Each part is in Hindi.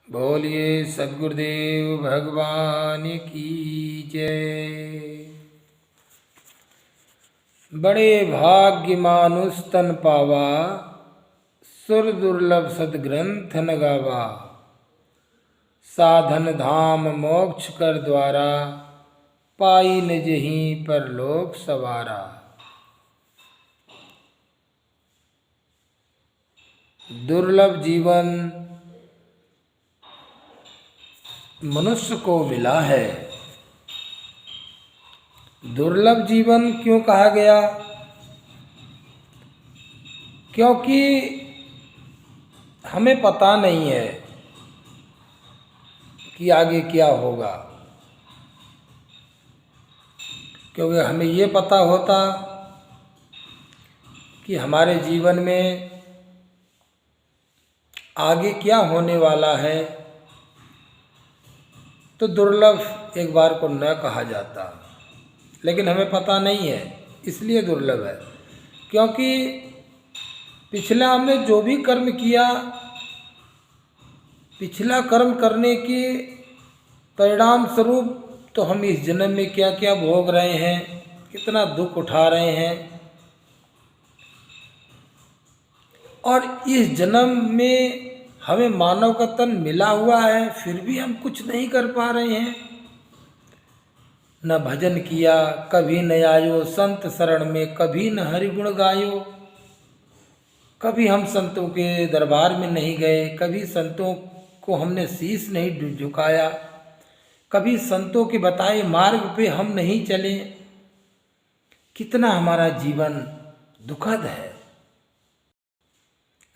बोलिए सद्गुरुदेव भगवान की जय। बड़े भाग्य मानुष तन पावा, सुर दुर्लभ सदग्रंथ न गावा। साधन धाम मोक्ष कर द्वारा, पाई न जहीं पर लोक सवारा। दुर्लभ जीवन मनुष्य को मिला है। दुर्लभ जीवन क्यों कहा गया? क्योंकि हमें पता नहीं है कि आगे क्या होगा। क्योंकि हमें ये पता होता कि हमारे जीवन में आगे क्या होने वाला है, तो दुर्लभ एक बार को न कहा जाता। लेकिन हमें पता नहीं है, इसलिए दुर्लभ है। क्योंकि पिछला हमने जो भी कर्म किया, पिछला कर्म करने के परिणाम स्वरूप तो हम इस जन्म में क्या क्या भोग रहे हैं, कितना दुख उठा रहे हैं। और इस जन्म में हमें मानव का तन मिला हुआ है, फिर भी हम कुछ नहीं कर पा रहे हैं। न भजन किया, कभी न आयो संत शरण में, कभी न हरि गुण गायो। कभी हम संतों के दरबार में नहीं गए, कभी संतों को हमने शीश नहीं झुकाया, कभी संतों के बताए मार्ग पे हम नहीं चले। कितना हमारा जीवन दुखद है।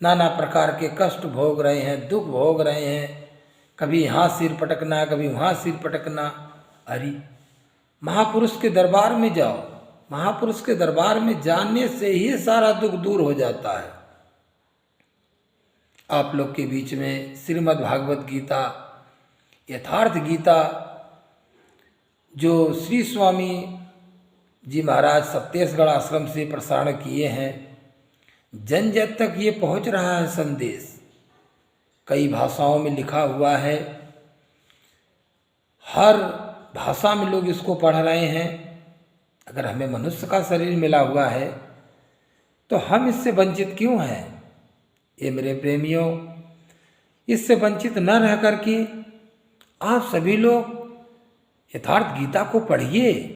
नाना प्रकार के कष्ट भोग रहे हैं, दुख भोग रहे हैं। कभी यहाँ सिर पटकना, कभी वहाँ सिर पटकना। अरे महापुरुष के दरबार में जाओ, महापुरुष के दरबार में जाने से ही सारा दुख दूर हो जाता है। आप लोग के बीच में श्रीमद् भागवत गीता, यथार्थ गीता, जो श्री स्वामी जी महाराज सत्तेसगढ़ आश्रम से प्रसारण किए हैं, जन जन तक ये पहुंच रहा है संदेश। कई भाषाओं में लिखा हुआ है, हर भाषा में लोग इसको पढ़ रहे हैं। अगर हमें मनुष्य का शरीर मिला हुआ है तो हम इससे वंचित क्यों हैं? ये मेरे प्रेमियों, इससे वंचित न रह करके आप सभी लोग यथार्थ गीता को पढ़िए।